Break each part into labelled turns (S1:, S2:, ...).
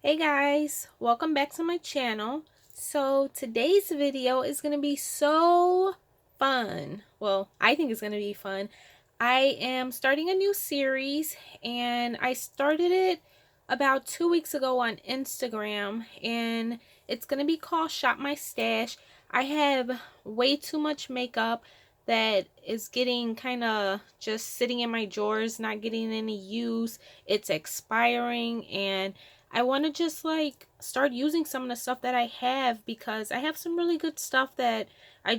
S1: Hey guys, welcome back to my channel. So today's video is going to be so fun. Well, I think it's going to be fun. I am starting a new series and I started it about 2 weeks ago on Instagram, and it's going to be called Shop My Stash. I have way too much makeup that is getting kind of just sitting in my drawers, not getting any use. It's expiring, and I want to just like start using some of the stuff that I have, because I have some really good stuff that I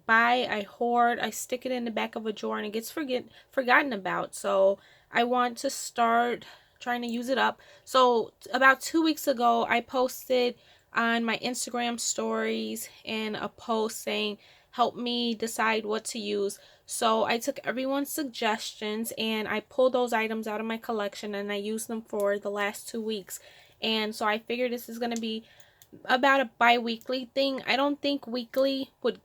S1: buy, I hoard, I stick it in the back of a drawer, and it gets forgotten about. So I want to start trying to use it up. So about 2 weeks ago, I posted on my Instagram stories and a post saying, help me decide what to use. So I took everyone's suggestions and I pulled those items out of my collection and I used them for the last 2 weeks. And so I figured this is going to be about a bi-weekly thing. I don't think weekly would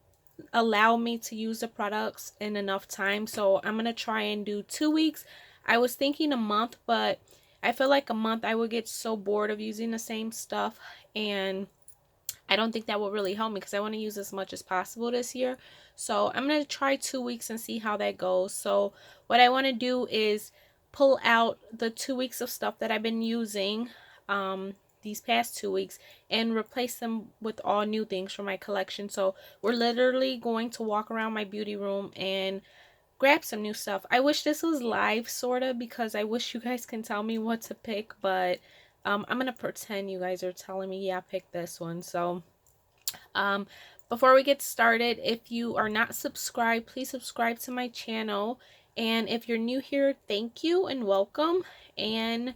S1: allow me to use the products in enough time, so I'm going to try and do 2 weeks. I was thinking a month, but I feel like a month I would get so bored of using the same stuff, and I don't think that will really help me because I want to use as much as possible this year. So I'm going to try 2 weeks and see how that goes. So what I want to do is pull out the 2 weeks of stuff that I've been using these past 2 weeks and replace them with all new things from my collection. So we're literally going to walk around my beauty room and grab some new stuff. I wish this was live, sort of, because I wish you guys can tell me what to pick, but I'm gonna pretend you guys are telling me, yeah, pick this one. So um, before we get started, if you are not subscribed, please subscribe to my channel. And if you're new here, thank you and welcome. And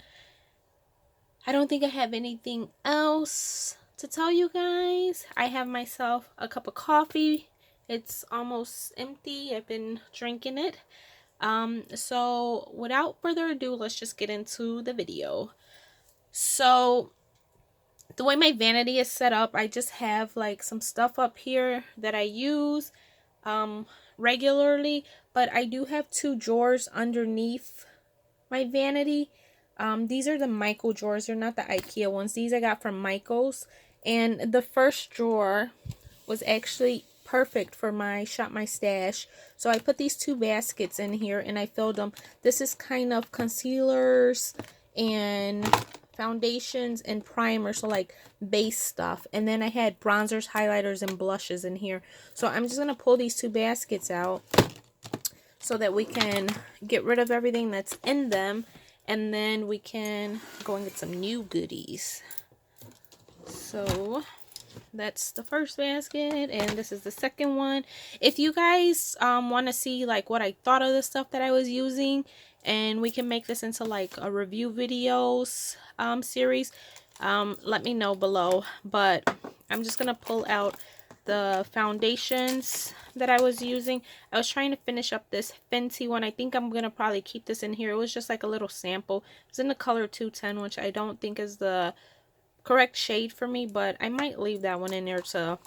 S1: I don't think I have anything else to tell you guys. I have myself a cup of coffee. It's almost empty. I've been drinking it. So without further ado, let's just get into the video. So the way my vanity is set up, I just have like some stuff up here that I use regularly, but I do have two drawers underneath my vanity. These are the Michael drawers. They're not the IKEA ones. These I got from Michael's, and the first drawer was actually perfect for my Shop My Stash. So I put these two baskets in here and I filled them. This is kind of concealers and foundations and primers, so like base stuff. And then I had bronzers, highlighters, and blushes in here. So I'm just going to pull these two baskets out so that we can get rid of everything that's in them, and then we can go and get some new goodies. So that's the first basket, and this is the second one. If you guys want to see like what I thought of the stuff that I was using, and we can make this into like a review videos series, let me know below. But I'm just gonna pull out the foundations that I was using. I was trying to finish up this Fenty one. I think I'm gonna probably keep this in here. It was just like a little sample. It's in the color 210, which I don't think is the correct shade for me, but I might leave that one in there to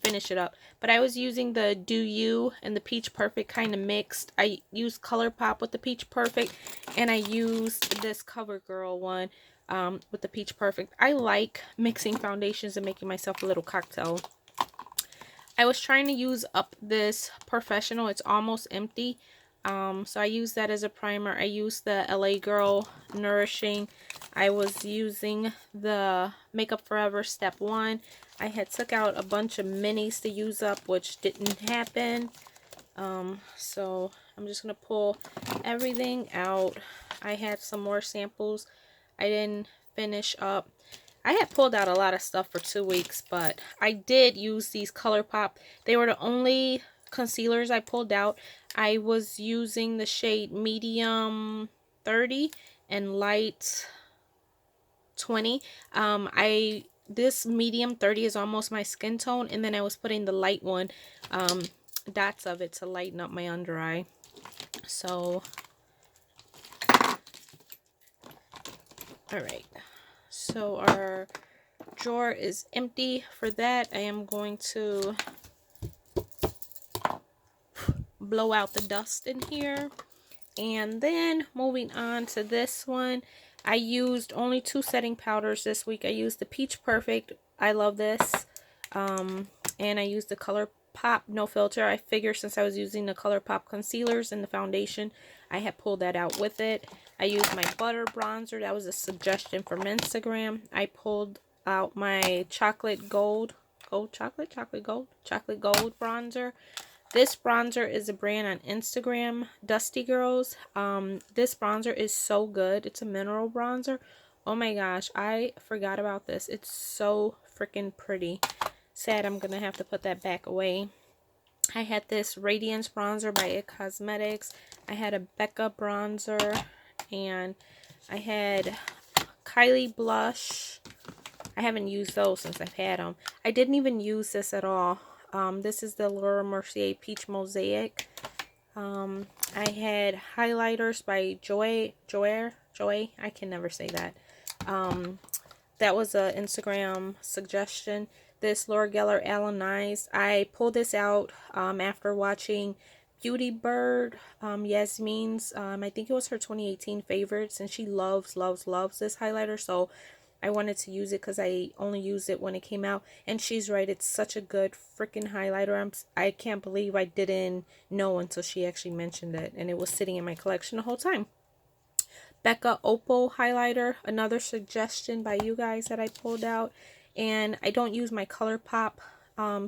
S1: finish it up. But I was using the Do You and the Peach Perfect kind of mixed. I used ColourPop with the Peach Perfect, and I used this CoverGirl one with the Peach Perfect. I like mixing foundations and making myself a little cocktail. I was trying to use up this Professional. It's almost empty. So I used that as a primer. I used the LA Girl Nourishing. I was using the Makeup Forever Step 1. I had took out a bunch of minis to use up, which didn't happen. So I'm just going to pull everything out. I had some more samples I didn't finish up. I had pulled out a lot of stuff for 2 weeks, but I did use these ColourPop. They were the only concealers I pulled out. I was using the shade Medium 30 and Light 20. This Medium 30 is almost my skin tone, and then I was putting the light one, dots of it, to lighten up my under eye. So, alright. So our drawer is empty. For that, I am going to blow out the dust in here. And then moving on to this one, I used only 2 setting powders this week. I used the Peach Perfect. I love this. And I used the Color Pop No Filter. I figured since I was using the Color Pop concealers in the foundation, I had pulled that out with it. I used my Butter Bronzer. That was a suggestion from Instagram. I pulled out my Chocolate Gold bronzer. This bronzer is a brand on Instagram, Dusty Girls. This bronzer is so good. It's a mineral bronzer. Oh my gosh, I forgot about this. It's so freaking pretty. Sad I'm gonna have to put that back away. I had this Radiance bronzer by It Cosmetics. I had a Becca bronzer, and I had Kylie blush. I haven't used those since I've had them. I didn't even use this at all. This is the Laura Mercier Peach Mosaic. I had highlighters by Joy. I can never say that. That was a Instagram suggestion. This Laura Geller Alanize. I pulled this out after watching Beauty Bird, Yasmin's, I think it was her 2018 favorites, and she loves this highlighter, so I wanted to use it because I only used it when it came out. And she's right, it's such a good freaking highlighter. I can't believe I didn't know until she actually mentioned it, and it was sitting in my collection the whole time. Becca Opal highlighter, another suggestion by you guys that I pulled out. And I don't use my ColourPop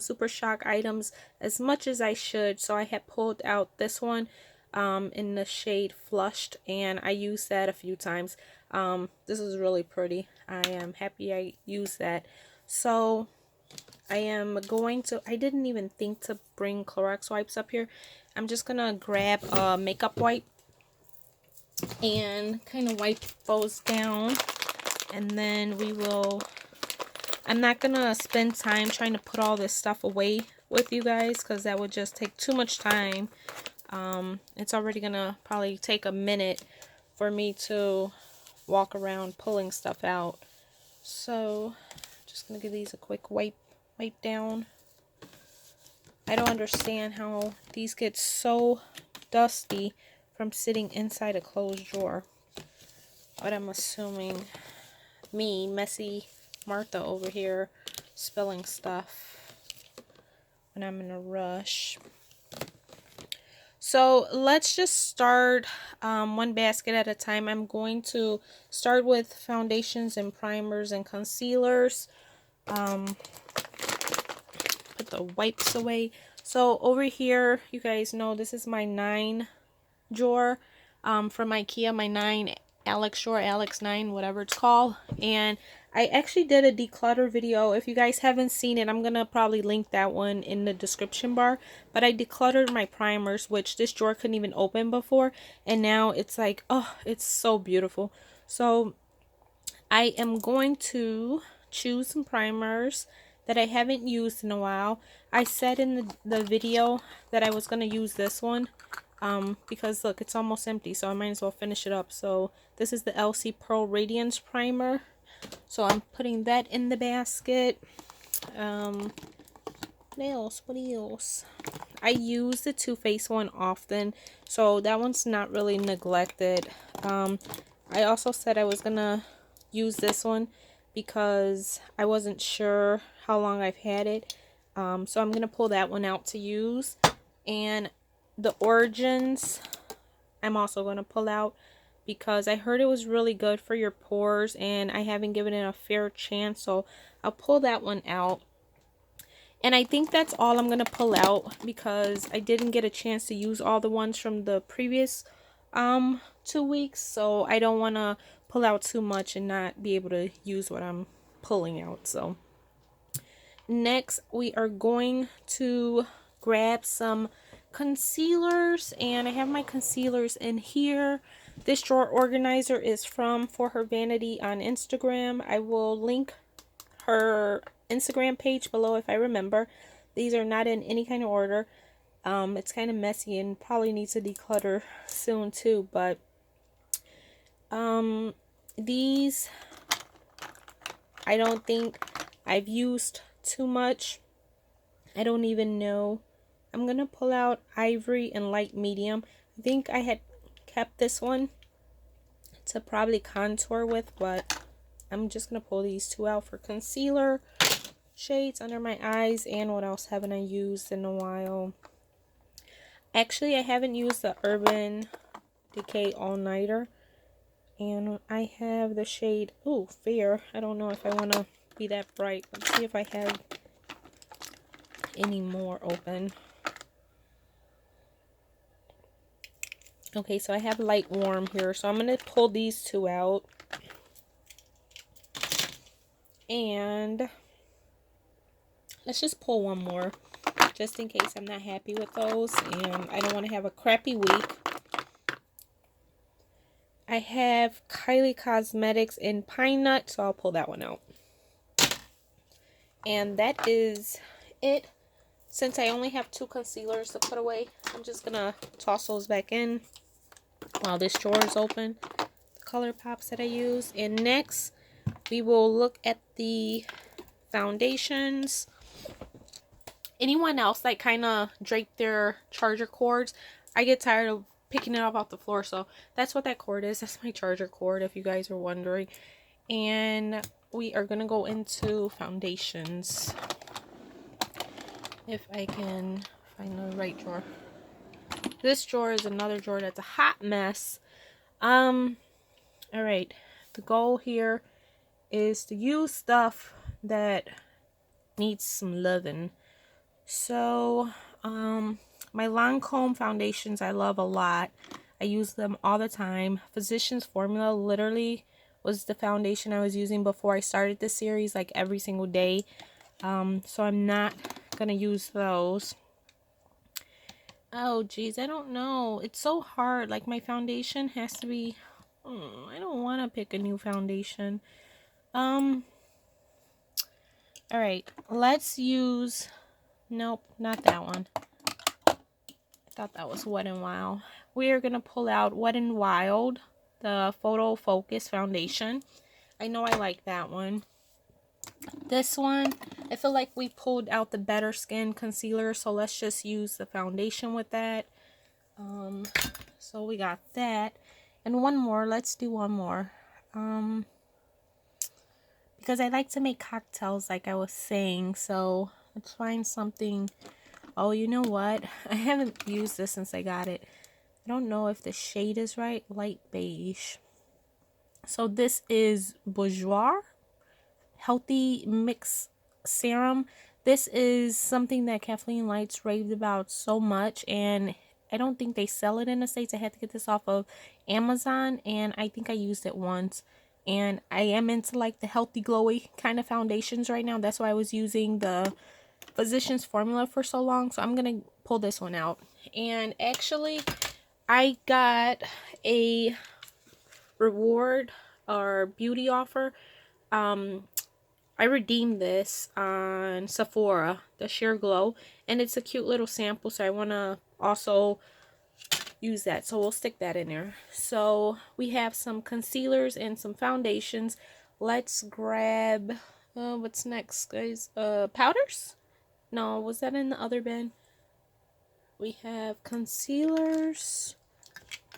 S1: Super Shock items as much as I should, so I had pulled out this one in the shade Flushed, and I used that a few times. This is really pretty. I am happy I used that. So I am going to, I didn't even think to bring Clorox wipes up here. I'm just gonna grab a makeup wipe and kind of wipe those down, and then we will, I'm not gonna spend time trying to put all this stuff away with you guys because that would just take too much time. It's already gonna probably take a minute for me to walk around pulling stuff out. So just gonna give these a quick wipe down. I don't understand how these get so dusty from sitting inside a closed drawer, but I'm assuming me, messy Martha over here, spilling stuff when I'm in a rush. So let's just start one basket at a time. I'm going to start with foundations and primers and concealers. Put the wipes away. So over here, you guys know this is my 9 drawer from IKEA, my 9 Alex drawer, Alex 9, whatever it's called. And I actually did a declutter video. If you guys haven't seen it, I'm gonna probably link that one in the description bar. But I decluttered my primers, which this drawer couldn't even open before, and now it's like, oh, it's so beautiful. So I am going to choose some primers that I haven't used in a while. I said in the video that I was gonna use this one because look, it's almost empty, so I might as well finish it up. So this is the LC Pearl Radiance Primer. So I'm putting that in the basket. What else? I use the Too Faced one often, so that one's not really neglected. I also said I was gonna use this one because I wasn't sure how long I've had it. So I'm gonna pull that one out to use. And the Origins I'm also gonna pull out because I heard it was really good for your pores and I haven't given it a fair chance, so I'll pull that one out. And I think that's all I'm gonna pull out because I didn't get a chance to use all the ones from the previous 2 weeks, so I don't want to pull out too much and not be able to use what I'm pulling out. So next we are going to grab some concealers, and I have my concealers in here. This drawer organizer is from For Her Vanity on Instagram. I will link her Instagram page below if I remember. These are not in any kind of order. It's kind of messy and probably needs to declutter soon too, but these I don't think I've used too much. I don't even know. I'm gonna pull out Ivory and Light Medium. I think I had kept this one to probably contour with, but I'm just going to pull these two out for concealer shades under my eyes. And what else haven't I used in a while? Actually, I haven't used the Urban Decay All-Nighter. And I have the shade, ooh, Fair. I don't know if I want to be that bright. Let's see if I have any more open. Okay, so I have Light Warm here. So I'm going to pull these two out. And let's just pull one more, just in case I'm not happy with those and I don't want to have a crappy week. I have Kylie Cosmetics in Pine Nut, so I'll pull that one out. And that is it. Since I only have two concealers to put away, I'm just going to toss those back in while this drawer is open. The color pops that I use. And next, we will look at the foundations. Anyone else that kind of drape their charger cords, I get tired of picking it up off the floor. So that's what that cord is. That's my charger cord, if you guys are wondering. And we are going to go into foundations. If I can find the right drawer. This drawer is another drawer that's a hot mess. Alright. The goal here is to use stuff that needs some loving. So, my Lancome foundations I love a lot. I use them all the time. Physicians Formula literally was the foundation I was using before I started this series, like every single day. So I'm not gonna use those. Oh geez, I don't know. It's so hard. Like my foundation has to be. I don't want to pick a new foundation. All right, let's use. Nope, not that one. I thought that was Wet n Wild. We are gonna pull out Wet n Wild, the Photo Focus foundation. I know I like that one. This one, I feel like we pulled out the Better Skin concealer, so let's just use the foundation with that. So we got that. And one more, let's do one more. Because I like to make cocktails like I was saying, so let's find something. Oh, you know what? I haven't used this since I got it. I don't know if the shade is right. Light beige. So this is Bourjois Healthy Mix Serum. This is something that Kathleen Lights raved about so much, and I don't think they sell it in the States. I had to get this off of Amazon, and I think I used it once. And I am into like the healthy glowy kind of foundations right now. That's why I was using the Physicians Formula for so long. So I'm gonna pull this one out. And actually, I got a reward or beauty offer. I redeemed this on Sephora, the Sheer Glow, and it's a cute little sample, so I want to also use that, so we'll stick that in there. So we have some concealers and some foundations. Let's grab, what's next, guys? Powders? No, was that in the other bin? We have concealers.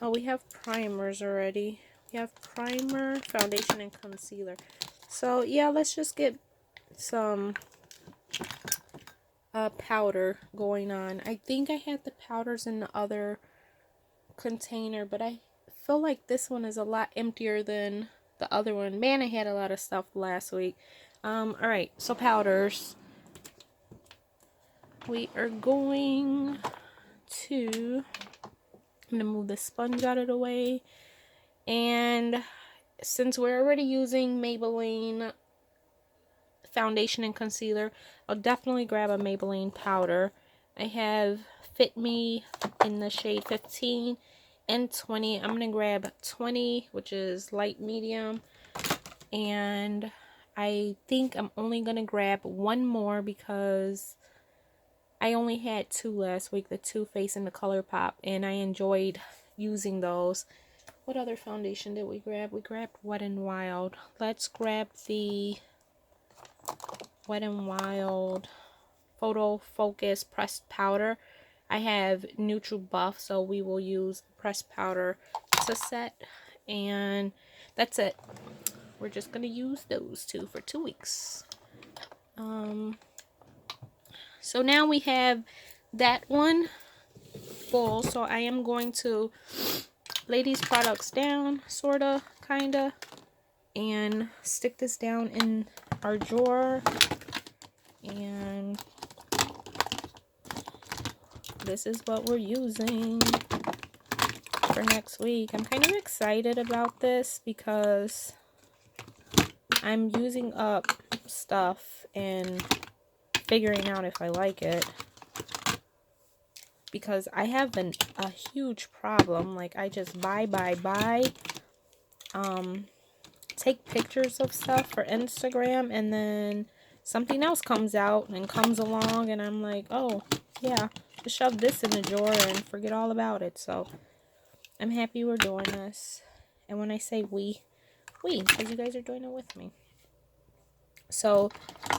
S1: Oh, we have primers already. We have primer, foundation, and concealer. So yeah, let's just get some powder going on. I think I had the powders in the other container, but I feel like this one is a lot emptier than the other one. Man, I had a lot of stuff last week. Alright, so powders. We are going to, I'm gonna move the sponge out of the way. And since we're already using Maybelline foundation and concealer, I'll definitely grab a Maybelline powder. I have Fit Me in the shade 15 and 20. I'm going to grab 20, which is light medium. And I think I'm only going to grab one more because I only had two last week, the Too Faced and the ColourPop, and I enjoyed using those. What other foundation did we grab? We grabbed Wet n Wild. Let's grab the Wet n Wild Photo Focus Pressed Powder. I have Neutral Buff, so we will use pressed powder to set. and that's it. We're just gonna use those two for 2 weeks. So now we have that one full, so I am going to lay these products down, sorta, kinda, and stick this down in our drawer. And this is what we're using for next week. I'm kind of excited about this because I'm using up stuff and figuring out if I like it, because I have a huge problem. Like, I just buy, take pictures of stuff for Instagram, and then something else comes out and comes along, and I'm like, oh yeah, just shove this in the drawer and forget all about it. So I'm happy we're doing this. And when I say we, because you guys are doing it with me. So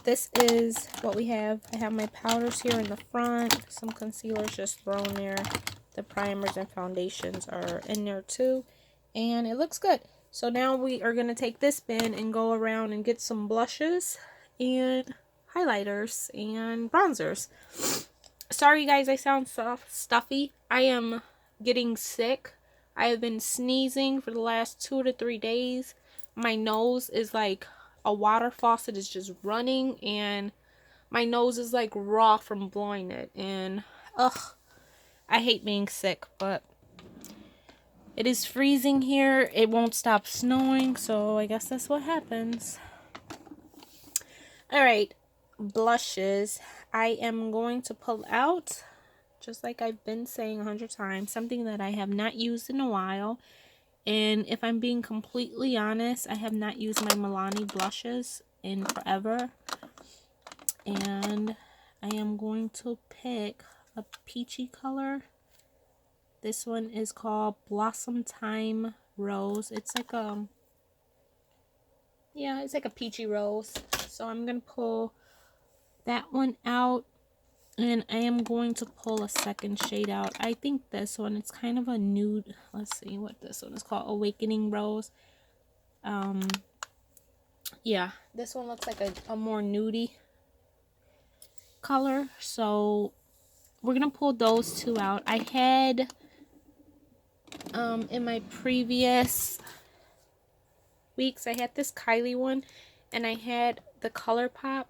S1: this is what we have. I have my powders here in the front, some concealers just thrown there. The primers and foundations are in there too, and it looks good. So now we are going to take this bin and go around and get some blushes and highlighters and bronzers. Sorry guys, I sound stuffy. I am getting sick. I have been sneezing for the last 2 to 3 days. My nose is like a water faucet is just running, and my nose is like raw from blowing it. And ugh, I hate being sick, but it is freezing here. It won't stop snowing, so I guess that's what happens. Alright, blushes. I am going to pull out, just like I've been saying 100 times, something that I have not used in a while. And if I'm being completely honest, I have not used my Milani blushes in forever. And I am going to pick a peachy color. This one is called Blossom Time Rose. It's like a, yeah, it's like a peachy rose. So I'm going to pull that one out. And I am going to pull a second shade out. I think this one, it's kind of a nude. Let's see what this one is called. Awakening Rose. Yeah, this one looks like a more nudie color. So we're going to pull those two out. I had, in my previous weeks, I had this Kylie one. And I had the ColourPop.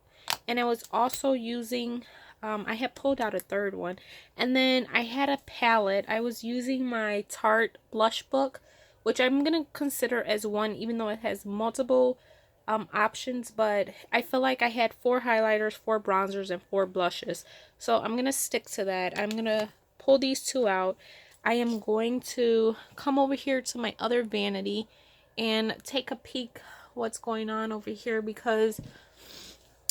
S1: And I was also using... I had pulled out a third one, and then I had a palette. I was using my Tarte blush book, which I'm gonna consider as one, even though it has multiple options. But I feel like I had 4 highlighters, 4 bronzers, and 4 blushes, so I'm gonna stick to that. I'm gonna pull these two out. I am going to come over here to my other vanity and take a peek what's going on over here, because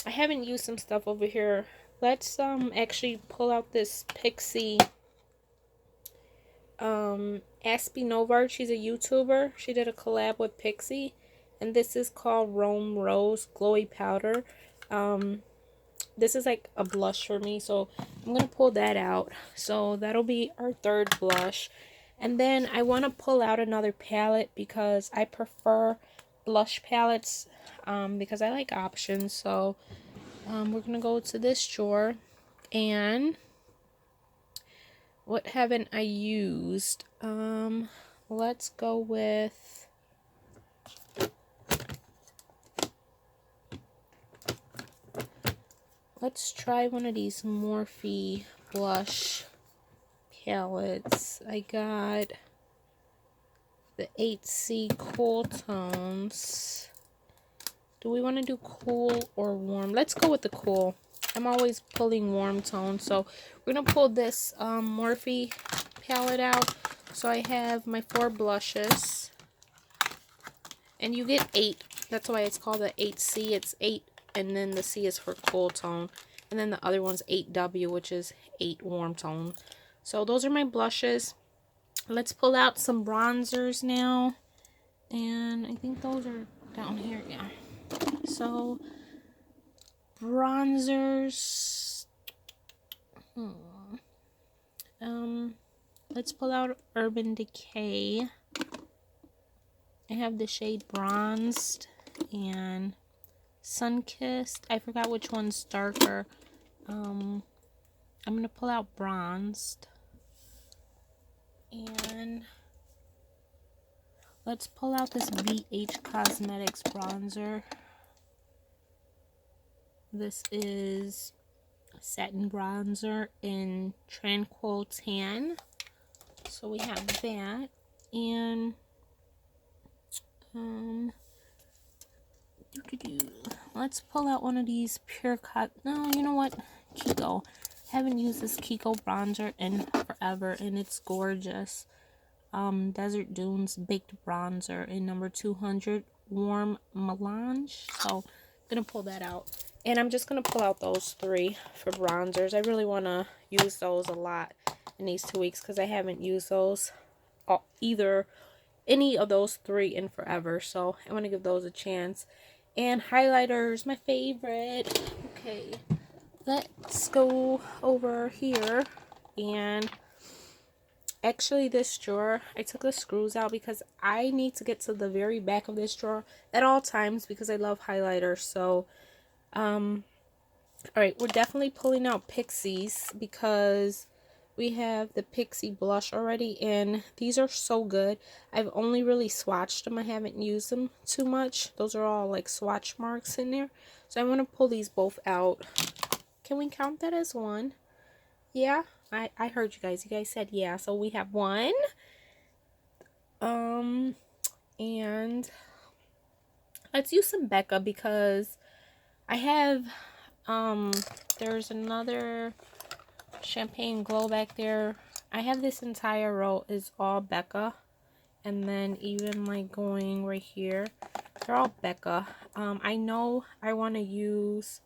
S1: I haven't used some stuff over here. Let's actually pull out this Pixie Aspie Novart. She's a YouTuber. She did a collab with Pixie, and this is called Rome Rose Glowy Powder. This is like a blush for me, so I'm gonna pull that out. So that'll be our third blush. And then I want to pull out another palette, because I prefer blush palettes, because I like options. So we're gonna go to this drawer, and what haven't I used? Let's go with, let's try one of these Morphe blush palettes. I got the 8C Cool Tones. Do we want to do cool or warm? Let's go with the cool. I'm always pulling warm tones, so we're gonna pull this Morphe palette out. So I have my 4 blushes, and you get 8. That's why it's called the 8C. It's 8, and then the C is for cool tone, and then the other one's 8W, which is 8 warm tone. So those are my blushes. Let's pull out some bronzers now, and I think those are down here. Yeah. So bronzers, let's pull out Urban Decay. I have the shade Bronzed and Sun-Kissed. I forgot which one's darker. I'm going to pull out Bronzed. And let's pull out this BH Cosmetics bronzer. This is satin bronzer in Tranquil Tan. So we have that. And let's pull out one of these Pure Cut. No, you know what? Kiko. Haven't used this Kiko bronzer in forever, and it's gorgeous. Desert Dunes Baked Bronzer in number 200 Warm Melange. So I'm gonna pull that out, and I'm just gonna pull out those 3 for bronzers. I really want to use those a lot in these 2 weeks because I haven't used those any of those 3 in forever, so I want to give those a chance. And highlighters, my favorite. Okay, let's go over here. And actually, this drawer, I took the screws out because I need to get to the very back of this drawer at all times because I love highlighters. So alright, we're definitely pulling out Pixies because we have the Pixie blush already, and these are so good. I've only really swatched them. I haven't used them too much. Those are all like swatch marks in there. So I want to pull these both out. Can we count that as one? Yeah, I heard you guys. You guys said yeah. So we have 1. And let's use some Becca because I have there's another Champagne Glow back there. I have this entire row is all Becca, and then even like going right here, they're all Becca. I know I want to use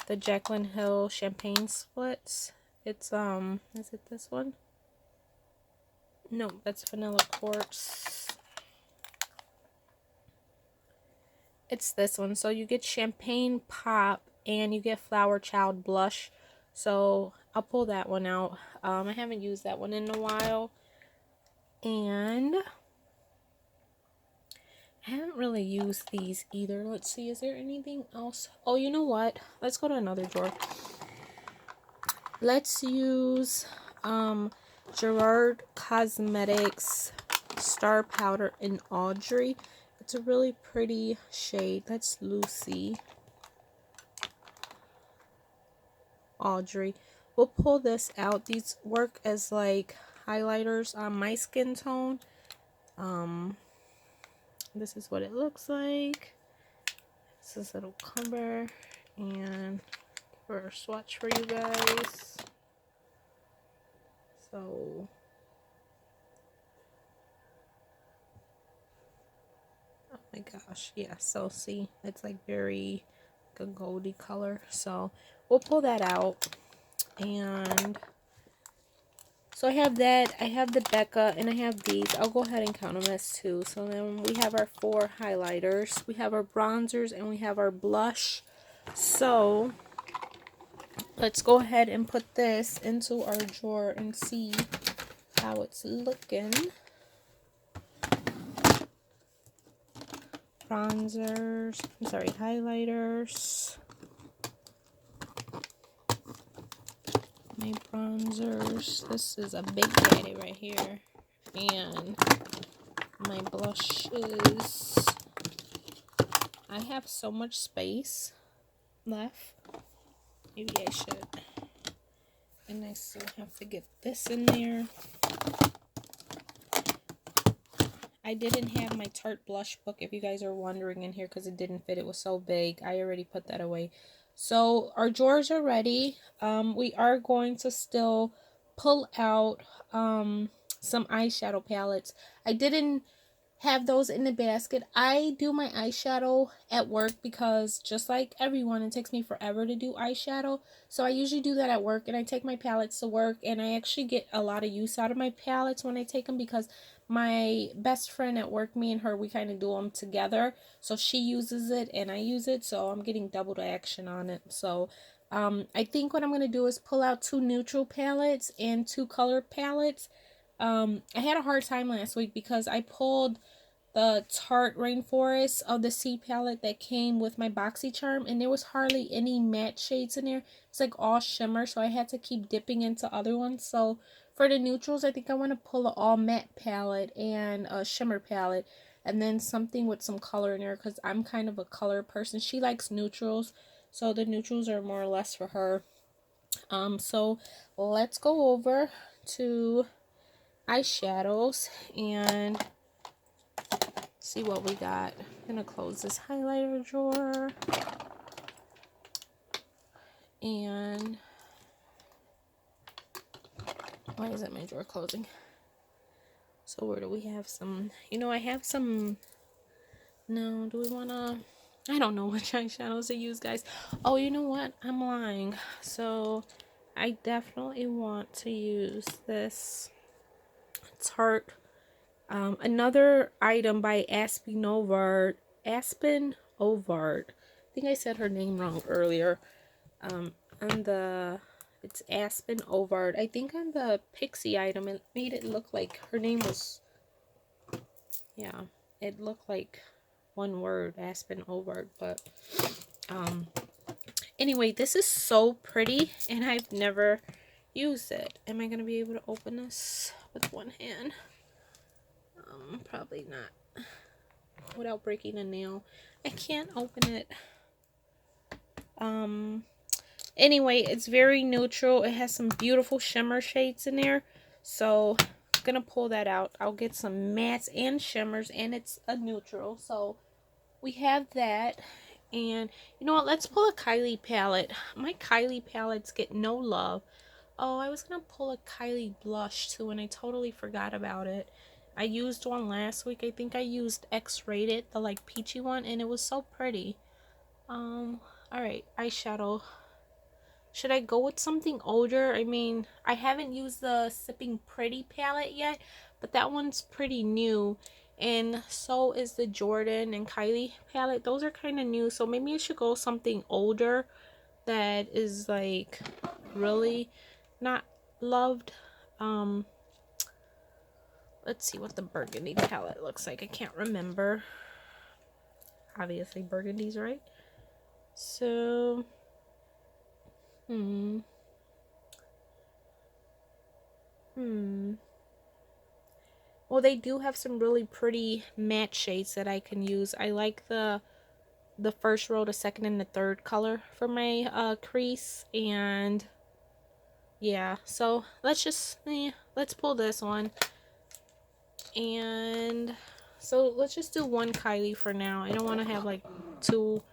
S1: the Jaclyn Hill Champagne Splits. It's is it this one? No, that's Vanilla Quartz. It's this one. So you get Champagne Pop and you get Flower Child Blush. So I'll pull that one out. I haven't used that one in a while. And I haven't really used these either. Let's see, is there anything else? Oh, you know what? Let's go to another drawer. Let's use Gerard Cosmetics Star Powder in Audrey. It's a really pretty shade. That's Lucy. Audrey. We'll pull this out. These work as like highlighters on my skin tone. This is what it looks like. This is a little cover, and for a swatch for you guys. So oh my gosh, yeah, so see, it's like very like a goldy color. So we'll pull that out. And so I have that, I have the Becca, and I have these. I'll go ahead and count them as 2. So then we have our 4 highlighters, we have our bronzers, and we have our blush. So let's go ahead and put this into our drawer and see how it's looking. Bronzers, I'm sorry, highlighters. My bronzers. This is a big daddy right here. And my blushes. I have so much space left. Maybe I should. And I still have to get this in there. I didn't have my Tarte blush book, if you guys are wondering, in here because it didn't fit. It was so big. I already put that away. So our drawers are ready. We are going to still pull out some eyeshadow palettes. I didn't have those in the basket. I do my eyeshadow at work because just like everyone, it takes me forever to do eyeshadow. So I usually do that at work, and I take my palettes to work, and I actually get a lot of use out of my palettes when I take them because my best friend at work, me and her, we kind of do them together. So she uses it and I use it, so I'm getting double the action on it. So I think what I'm going to do is pull out 2 neutral palettes and 2 color palettes. I had a hard time last week because I pulled the Tarte Rainforest of the Sea palette that came with my BoxyCharm, and there was hardly any matte shades in there. It's like all shimmer, so I had to keep dipping into other ones. So for the neutrals, I think I want to pull an all matte palette and a shimmer palette, and then something with some color in there, because I'm kind of a color person. She likes neutrals, so the neutrals are more or less for her. So let's go over to eyeshadows and see what we got. I'm gonna close this highlighter drawer, and why isn't my drawer closing? So where do we have some, I have some, no, do we wanna, I don't know which eyeshadows to use, guys. Oh, you know what, I'm lying. So I definitely want to use this Tarte, another item by Aspen Ovard. I think I said her name wrong earlier. On the, it's Aspen Ovard. I think on the Pixie item, it made it look like her name was, yeah, it looked like one word, Aspen Ovard. But anyway, this is so pretty, and I've never used it. Am I gonna be able to open this with one hand? Probably not, without breaking a nail. I can't open it. Anyway, it's very neutral. It has some beautiful shimmer shades in there, so I'm gonna pull that out. I'll get some mattes and shimmers, and it's a neutral, so we have that. And you know what, let's pull a Kylie palette. My Kylie palettes get no love. Oh, I was gonna pull a Kylie blush too, and I totally forgot about it. I used one last week. I think I used X-rated, the like peachy one, and it was so pretty. Alright, eyeshadow. Should I go with something older? I mean, I haven't used the Sipping Pretty palette yet, but that one's pretty new, and so is the Jordan and Kylie palette. Those are kind of new, so maybe I should go something older that is like really not loved. Let's see what the Burgundy palette looks like. I can't remember. Obviously Burgundy's right. So well, they do have some really pretty matte shades that I can use. I like the first row, the second, and the third color for my crease. And yeah, so let's pull this one. And so let's just do one Kylie for now. I don't want to have like two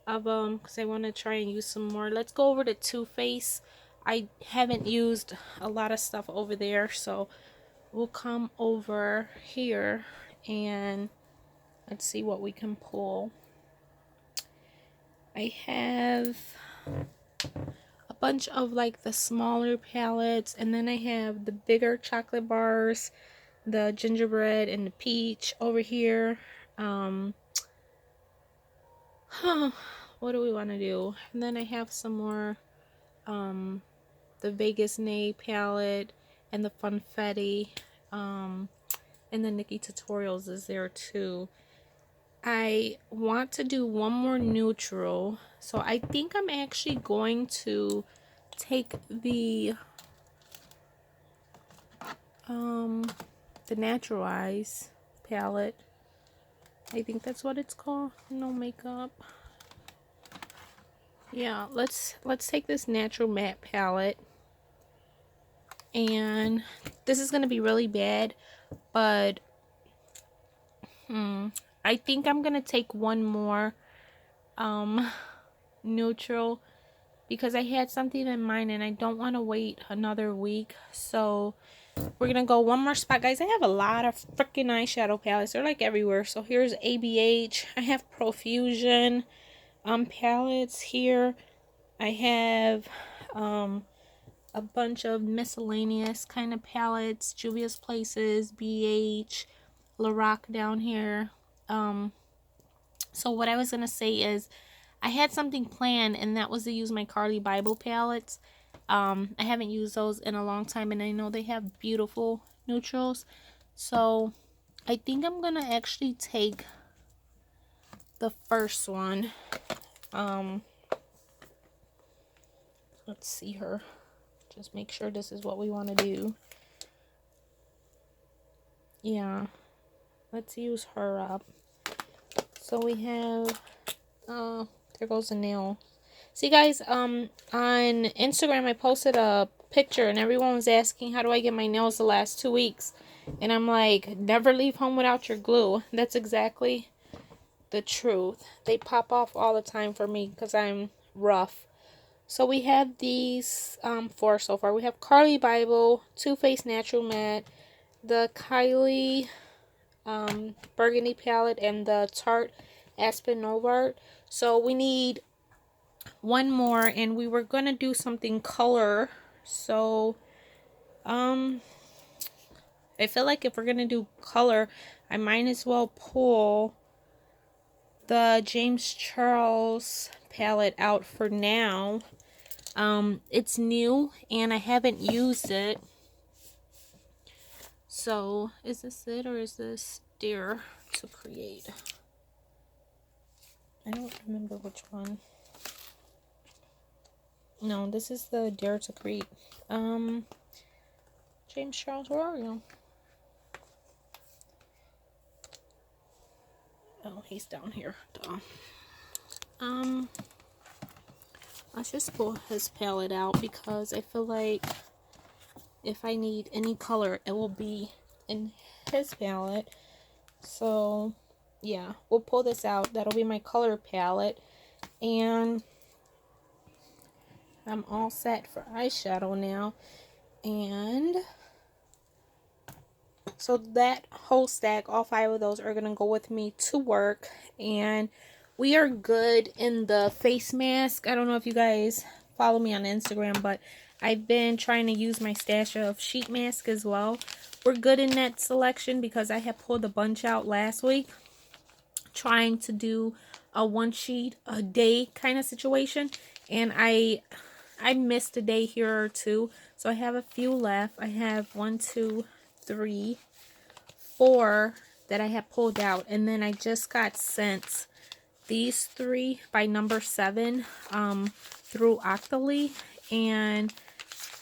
S1: of them because I want to try and use some more. Let's go over to Too Faced. I haven't used a lot of stuff over there, so we'll come over here and let's see what we can pull. I have a bunch of like the smaller palettes, and then I have the bigger chocolate bars, the gingerbread and the peach over here. What do we want to do? And then I have some more, the Vegas Nay palette and the Funfetti, and the Nikki Tutorials is there too. I want to do one more neutral, so I think I'm actually going to take the Natural Eyes palette. I think that's what it's called. No makeup. Yeah, let's take this Natural Matte palette, and this is gonna be really bad, but I think I'm gonna take one more neutral because I had something in mind and I don't want to wait another week. So we're gonna go one more spot, guys. I have a lot of freaking eyeshadow palettes. They're like everywhere. So here's ABH. I have Profusion palettes here. I have a bunch of miscellaneous kind of palettes, Juvia's Places, BH, Lorac down here. So what I was gonna say is I had something planned, and that was to use my Carly Bible palettes. I haven't used those in a long time, and I know they have beautiful neutrals. So I think I'm gonna actually take the first one. Let's see her. Just make sure this is what we want to do. Yeah, let's use her up. So we have, there goes a nail. See guys, on Instagram I posted a picture and everyone was asking how do I get my nails the last 2 weeks. And I'm like, never leave home without your glue. That's exactly the truth. They pop off all the time for me because I'm rough. So we have these 4 so far. We have Carly Bible, Too Faced Natural Matte, the Kylie Burgundy palette, and the Tarte Aspen Novart. So we need one more, and we were gonna do something color. So I feel like if we're gonna do color, I might as well pull the James Charles palette out for now. It's new and I haven't used it. So is this it, or is this Dare to Create? I don't remember which one. No, this is the Dare to Create. James Charles, where are you? Oh, he's down here. Duh. Let's just pull his palette out because I feel like if I need any color, it will be in his palette. So yeah, we'll pull this out. That'll be my color palette. And I'm all set for eyeshadow now. And so that whole stack, all 5 of those are going to go with me to work. And we are good in the face mask. I don't know if you guys follow me on Instagram, but I've been trying to use my stash of sheet mask as well. We're good in that selection because I had pulled a bunch out last week, trying to do a 1 sheet a day kind of situation. And I missed a day here or two. So I have a few left. I have 1, 2, 3, 4 that I have pulled out, and then I just got sent these 3 by number 7 through Octoly, and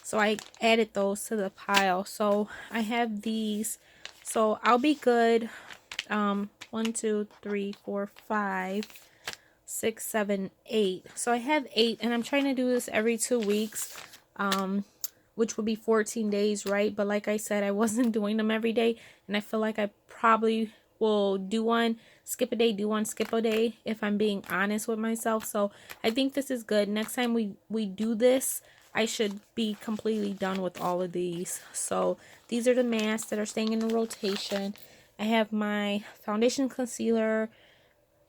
S1: so I added those to the pile. So I have these, so I'll be good. 1, 2, 3, 4, 5, 6, 7, 8. So I have 8, and I'm trying to do this every 2 weeks, which would be 14 days, right? But like I said, I wasn't doing them every day, and I feel like I probably will do one, skip a day, do one, skip a day, if I'm being honest with myself. So I think this is good. Next time we do this, I should be completely done with all of these. So these are the masks that are staying in the rotation. I have my foundation, concealer,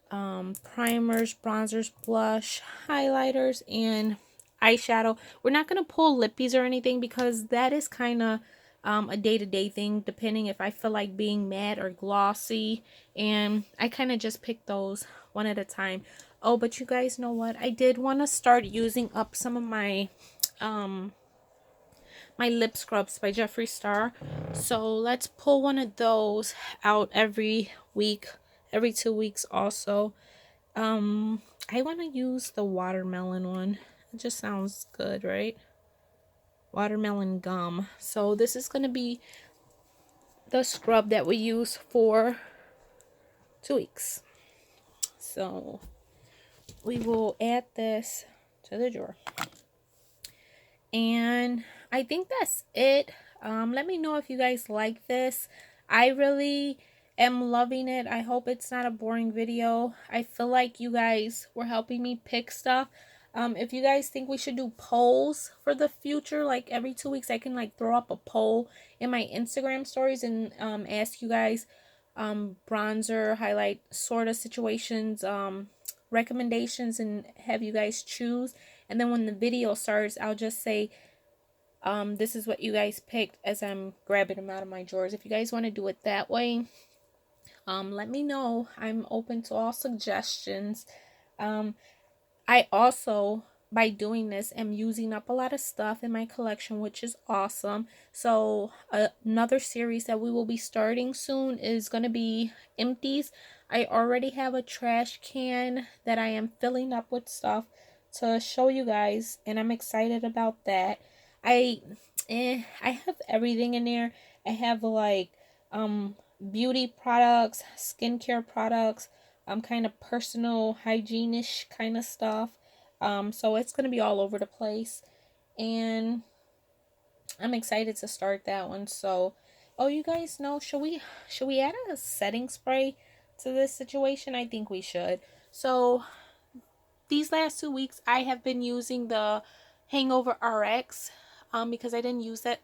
S1: primers, bronzers, blush, highlighters, and eyeshadow. We're not going to pull lippies or anything because that is kind of a day-to-day thing, depending if I feel like being matte or glossy, and I kind of just pick those one at a time. Oh, but you guys know what? I did want to start using up some of my my lip scrubs by Jeffree Star. So let's pull one of those out every week, every 2 weeks also. I want to use the watermelon one. It just sounds good, right? Watermelon gum. So this is going to be the scrub that we use for 2 weeks. So we will add this to the drawer. And I think that's it. Let me know if you guys like this. I really am loving it. I hope it's not a boring video. I feel like you guys were helping me pick stuff. If you guys think we should do polls for the future, like every 2 weeks I can like throw up a poll in my Instagram stories and ask you guys bronzer, highlight sort of situations, recommendations, and have you guys choose. And then when the video starts, I'll just say this is what you guys picked as I'm grabbing them out of my drawers. If you guys want to do it that way, let me know. I'm open to all suggestions. I also by doing this, I'm using up a lot of stuff in my collection, which is awesome. So another series that we will be starting soon is going to be empties. I already have a trash can that I am filling up with stuff to show you guys, and I'm excited about that. I have everything in there. I have like beauty products, skincare products, kind of personal hygiene-ish kind of stuff. So it's gonna be all over the place, and I'm excited to start that one. So, oh, you guys know, should we add a setting spray to this situation? I think we should. So these last 2 weeks, I have been using the Hangover RX, because I didn't use it.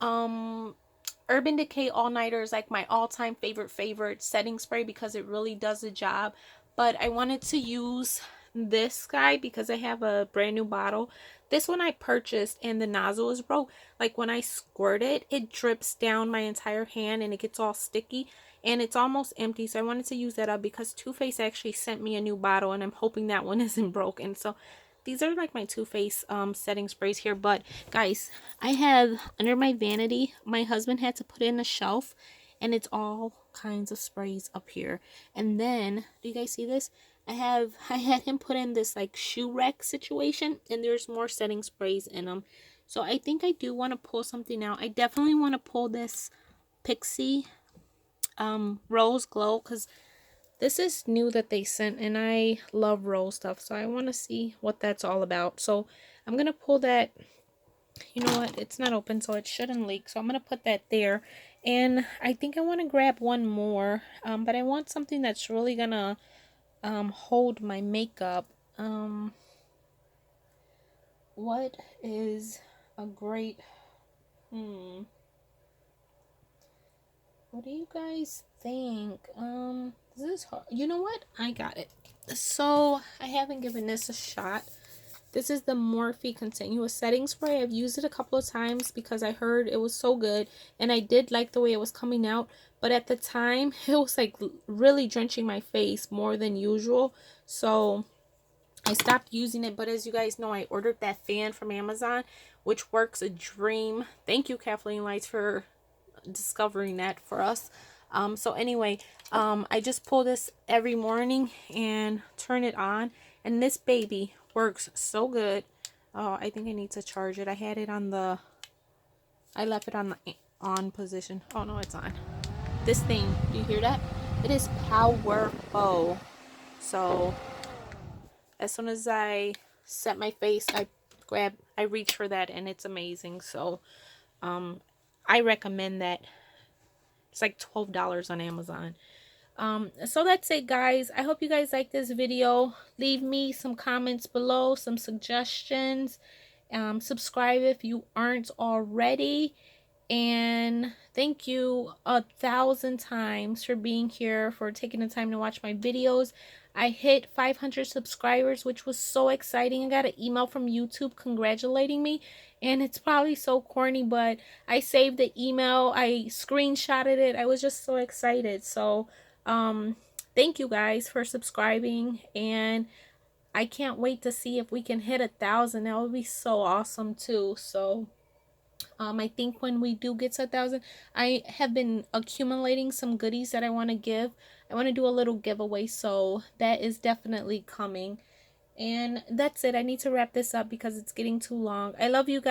S1: Urban Decay All Nighter is like my all-time favorite setting spray because it really does the job. But I wanted to use this guy because I have a brand new bottle. This one I purchased and the nozzle is broke. Like when I squirt it, it drips down my entire hand and it gets all sticky. And it's almost empty, so I wanted to use that up because Too Faced actually sent me a new bottle and I'm hoping that one isn't broken. So these are like my Too Faced setting sprays here. But guys, I have under my vanity, my husband had to put in a shelf, and it's all kinds of sprays up here. And then, do you guys see this? I had him put in this like shoe rack situation, and there's more setting sprays in them. So I think I do want to pull something out. I definitely want to pull this Pixie Rose Glow, because this is new that they sent, and I love rose stuff, so I want to see what that's all about. So I'm gonna pull that. You know what, it's not open, so it shouldn't leak, so I'm gonna put that there. And I think I want to grab one more, but I want something that's really gonna hold my makeup. What is a great what do you guys think? This is hard. You know what, I got it. So I haven't given this a shot. This is the Morphe Continuous Setting Spray. I've used it a couple of times because I heard it was so good, and I did like the way it was coming out, but at the time it was like really drenching my face more than usual, so I stopped using it. But as you guys know, I ordered that fan from Amazon, which works a dream. Thank you, Kathleen Lights, for discovering that for us. So anyway, I just pull this every morning and turn it on, and this baby works so good. Oh, I think I need to charge it. I had it on the, I left it on the on position. Oh no, it's on. This thing, do you hear that? It is powerful. So as soon as I set my face, I reach for that, and it's amazing. So I recommend that. It's like $12 on Amazon. So that's it, guys. I hope you guys like this video. Leave me some comments below, some suggestions. Subscribe if you aren't already. And thank you 1,000 times for being here, for taking the time to watch my videos. I hit 500 subscribers, which was so exciting. I got an email from YouTube congratulating me, and it's probably so corny, but I saved the email, I screenshotted it. I was just so excited. So thank you guys for subscribing, and I can't wait to see if we can hit 1,000. That would be so awesome too. So I think when we do get to 1,000, I have been accumulating some goodies that I want to give. I want to do a little giveaway, so that is definitely coming. And that's it. I need to wrap this up because it's getting too long. I love you guys.